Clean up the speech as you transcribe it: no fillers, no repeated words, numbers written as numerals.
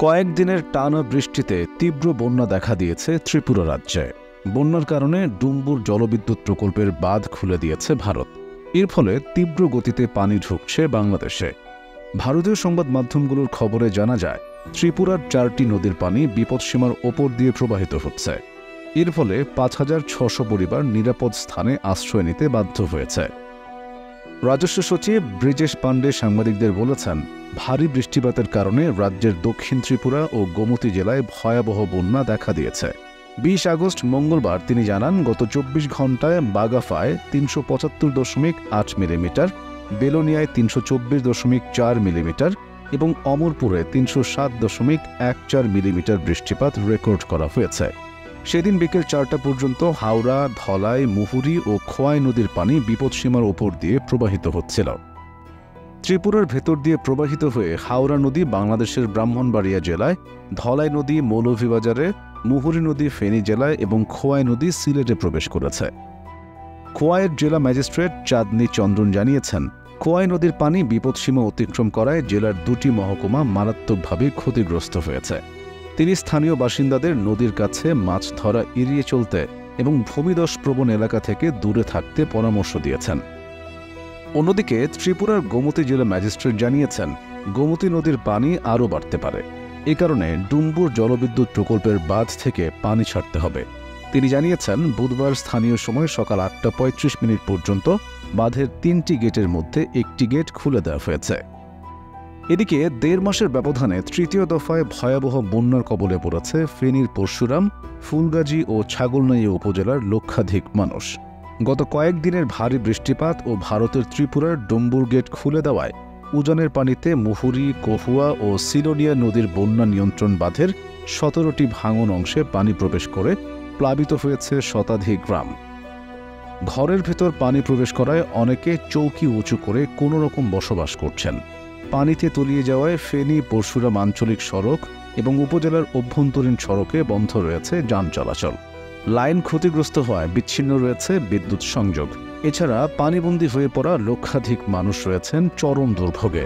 কয়েকদিনের টানা বৃষ্টিতে তীব্র বন্যা দেখা দিয়েছে ত্রিপুরা রাজ্যে। বন্যার কারণে ডুম্বুর জলবিদ্যুৎ প্রকল্পের বাঁধ খুলে দিয়েছে ভারত। এর ফলে তীব্র গতিতে পানি ঢুকছে বাংলাদেশে। ভারতীয় সংবাদ মাধ্যমগুলোর খবরে জানা যায়, ত্রিপুরার 4টি নদীর পানি বিপদসীমার ওপর দিয়ে প্রবাহিত হচ্ছে। এর ফলে 5,600 পরিবার নিরাপদ স্থানে আশ্রয় নিতে বাধ্য হয়েছে। রাজস্ব সচিব ব্রিজেশ পাণ্ডে সাংবাদিকদের বলেছেন, ভারী বৃষ্টিপাতের কারণে রাজ্যের দক্ষিণ ত্রিপুরা ও গোমতী জেলায় ভয়াবহ বন্যা দেখা দিয়েছে। 20 আগস্ট মঙ্গলবার তিনি জানান, গত 24 ঘণ্টায় বাগাফায় 375.8 মিলিমিটার, বেলোনিয়ায় 324.4 মিলিমিটার এবং অমরপুরে 307.14 মিলিমিটার বৃষ্টিপাত রেকর্ড করা হয়েছে। সেদিন বিকেল 4টা পর্যন্ত হাওড়া, ধলাই, মুহুরী ও খোয়াই নদীর পানি বিপদসীমার ওপর দিয়ে প্রবাহিত হচ্ছিল। ত্রিপুরার ভেতর দিয়ে প্রবাহিত হয়ে হাওড়া নদী বাংলাদেশের ব্রাহ্মণবাড়িয়া জেলায়, ধলাই নদী মৌলভীবাজারে, মুহুরী নদী ফেনী জেলায় এবং খোয়াই নদী সিলেটে প্রবেশ করেছে। খোয়াইয়ের জেলা ম্যাজিস্ট্রেট চাঁদনী চন্দ্রন জানিয়েছেন, খোয়াই নদীর পানি বিপদসীমা অতিক্রম করায় জেলার 2টি মহকুমা মারাত্মকভাবে ক্ষতিগ্রস্ত হয়েছে। তিনি স্থানীয় বাসিন্দাদের নদীর কাছে মাছ ধরা এড়িয়ে চলতে এবং ভূমিধস-প্রবণ এলাকা থেকে দূরে থাকতে পরামর্শ দিয়েছেন। অন্যদিকে ত্রিপুরার গোমতী জেলা ম্যাজিস্ট্রেট জানিয়েছেন, গোমতী নদীর পানি আরও বাড়তে পারে। এ কারণে ডুম্বুর জলবিদ্যুৎ প্রকল্পের বাঁধ থেকে পানি ছাড়তে হবে। তিনি জানিয়েছেন, বুধবার স্থানীয় সময় সকাল 8:35 পর্যন্ত বাঁধের 3টি গেটের মধ্যে একটি গেট খুলে দেওয়া হয়েছে। এদিকে 1.5 মাসের ব্যবধানে তৃতীয় দফায় ভয়াবহ বন্যার কবলে পড়েছে ফেনীর পরশুরাম, ফুলগাজী ও ছাগলনাইয়া উপজেলার লক্ষাধিক মানুষ। গত কয়েকদিনের ভারী বৃষ্টিপাত ও ভারতের ত্রিপুরার ডুম্বুর গেট খুলে দেওয়ায় উজানের পানিতে মুহুরী, কহুয়া ও সিলোনিয়া নদীর বন্যা নিয়ন্ত্রণ বাঁধের 17টি ভাঙন অংশে পানি প্রবেশ করে প্লাবিত হয়েছে শতাধিক গ্রাম। ঘরের ভেতর পানি প্রবেশ করায় অনেকে চৌকি উঁচু করে কোনো রকম বসবাস করছেন। পানিতে তলিয়ে যাওয়ায় ফেনী পরশুরাম আঞ্চলিক সড়ক এবং উপজেলার অভ্যন্তরীণ সড়কে বন্ধ রয়েছে যান চলাচল। লাইন ক্ষতিগ্রস্ত হওয়ায় বিচ্ছিন্ন রয়েছে বিদ্যুৎ সংযোগ। এছাড়া পানিবন্দী হয়ে পড়া লক্ষাধিক মানুষ রয়েছেন চরম দুর্ভোগে।